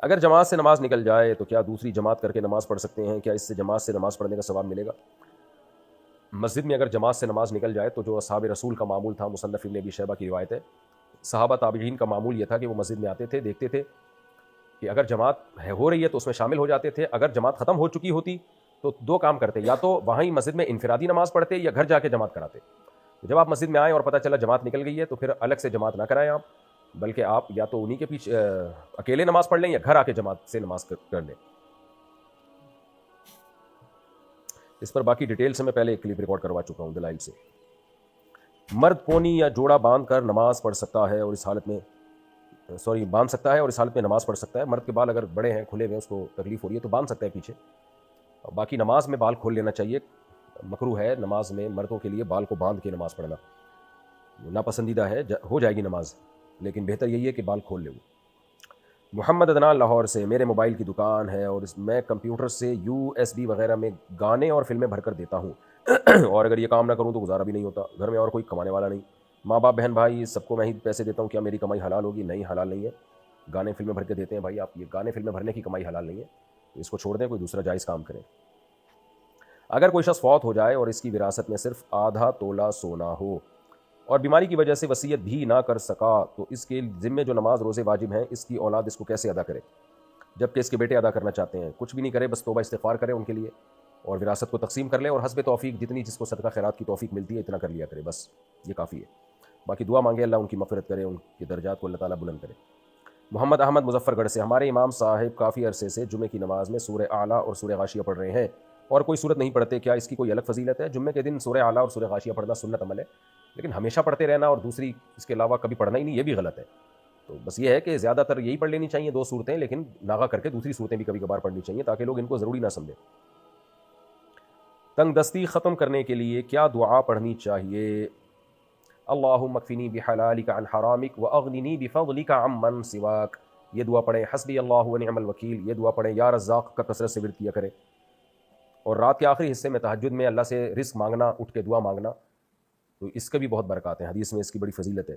اگر جماعت سے نماز نکل جائے تو کیا دوسری جماعت کر کے نماز پڑھ سکتے ہیں؟ کیا اس سے جماعت سے نماز پڑھنے کا ثواب ملے گا؟ مسجد میں اگر جماعت سے نماز نکل جائے تو جو اصحاب رسول کا معمول تھا، مصنف ابن ابی شیبہ کی روایت ہے، صحابہ تابعین کا معمول یہ تھا کہ وہ مسجد میں آتے تھے، دیکھتے تھے کہ اگر جماعت ہو رہی ہے تو اس میں شامل ہو جاتے تھے، اگر جماعت ختم ہو چکی ہوتی تو دو کام کرتے، یا تو وہیں مسجد میں انفرادی نماز پڑھتے یا گھر جا کے جماعت کراتے۔ جب آپ مسجد میں آئیں اور پتہ چلا جماعت نکل گئی ہے تو پھر الگ سے جماعت نہ کرائیں آپ، بلکہ آپ یا تو انہی کے پیچھے اکیلے نماز پڑھ لیں یا گھر آ کے جماعت سے نماز کر لیں۔ اس پر باقی ڈیٹیل سے میں پہلے ایک کلپ ریکارڈ کروا چکا ہوں دلائل سے۔ مرد پونی یا جوڑا باندھ کر نماز پڑھ سکتا ہے اور اس حالت میں باندھ سکتا ہے اور اس حالت میں نماز پڑھ سکتا ہے۔ مرد کے بال اگر بڑے ہیں، کھلے ہوئے ہیں، اس کو تکلیف ہو رہی ہے تو باندھ سکتا ہے پیچھے، باقی نماز میں بال کھول لینا چاہیے۔ مکروہ ہے نماز میں مردوں کے لیے بال کو باندھ کے نماز پڑھنا، ناپسندیدہ ہے، ہو جائے گی نماز، لیکن بہتر یہی ہے کہ بال کھول لے وہ۔ محمد عدنان لاہور سے، میرے موبائل کی دکان ہے اور میں کمپیوٹر سے USB وغیرہ میں گانے اور فلمیں بھر کر دیتا ہوں اور اگر یہ کام نہ کروں تو گزارا بھی نہیں ہوتا، گھر میں اور کوئی کمانے والا نہیں، ماں باپ بہن بھائی سب کو میں ہی پیسے دیتا ہوں، کیا میری کمائی حلال ہوگی؟ نہیں، حلال نہیں ہے۔ گانے فلمیں بھر کے دیتے ہیں بھائی آپ، یہ گانے فلمیں بھرنے کی کمائی حلال نہیں ہے، تو اس کو چھوڑ دیں، کوئی دوسرا جائز کام کریں۔ اگر کوئی شخص فوت ہو جائے اور اس کی وراثت میں صرف آدھا تولہ سونا ہو اور بیماری کی وجہ سے وصیت بھی نہ کر سکا تو اس کے ذمے جو نماز روزے واجب ہیں، اس کی اولاد اس کو کیسے ادا کرے؟ جبکہ اس کے بیٹے ادا کرنا چاہتے ہیں۔ کچھ بھی نہیں کرے، بس توبہ استغفار کرے ان کے لیے اور وراثت کو تقسیم کر لے، اور حسب توفیق جتنی جس کو صدقہ خیرات کی توفیق ملتی ہے اتنا کر لیا کرے، بس یہ کافی ہے۔ باقی دعا مانگے اللہ ان کی مغفرت کرے، ان کے درجات کو اللہ تعالیٰ بلند کرے۔ محمد احمد مظفر گڑھ سے، ہمارے امام صاحب کافی عرصے سے جمعے کی نماز میں سورہ اعلیٰ اور سورہ غاشیہ پڑھ رہے ہیں اور کوئی صورت نہیں پڑھتے، کیا اس کی کوئی الگ فضیلت ہے؟ جمعے کے دن سورہ اعلیٰ اور سورہ غاشیہ پڑھنا سنت عمل ہے، لیکن ہمیشہ پڑھتے رہنا اور دوسری اس کے علاوہ کبھی پڑھنا ہی نہیں، یہ بھی غلط ہے۔ تو بس یہ ہے کہ زیادہ تر یہی پڑھ لینی چاہیے دو صورتیں، لیکن ناغہ کر کے دوسری صورتیں بھی کبھی کبھار پڑھنی چاہیے تاکہ لوگ ان کو ضروری نہ سمجھیں۔ تنگ دستی ختم کرنے کے لیے کیا دعا پڑھنی چاہیے؟ اللہم اکفنی بحلالک عن حرامک واغننی بفضلک عمن سواک، یہ دعا پڑھیں۔ حسبی اللہ ونعم الوکیل، یہ دعا پڑھیں۔ یا رزاق کا کثرت سے ورد کیا کریں، اور رات کے آخری حصے میں تہجد میں اللہ سے رزق مانگنا، اٹھ کے دعا مانگنا، تو اس کا بھی بہت برکات ہیں، حدیث میں اس کی بڑی فضیلت ہے۔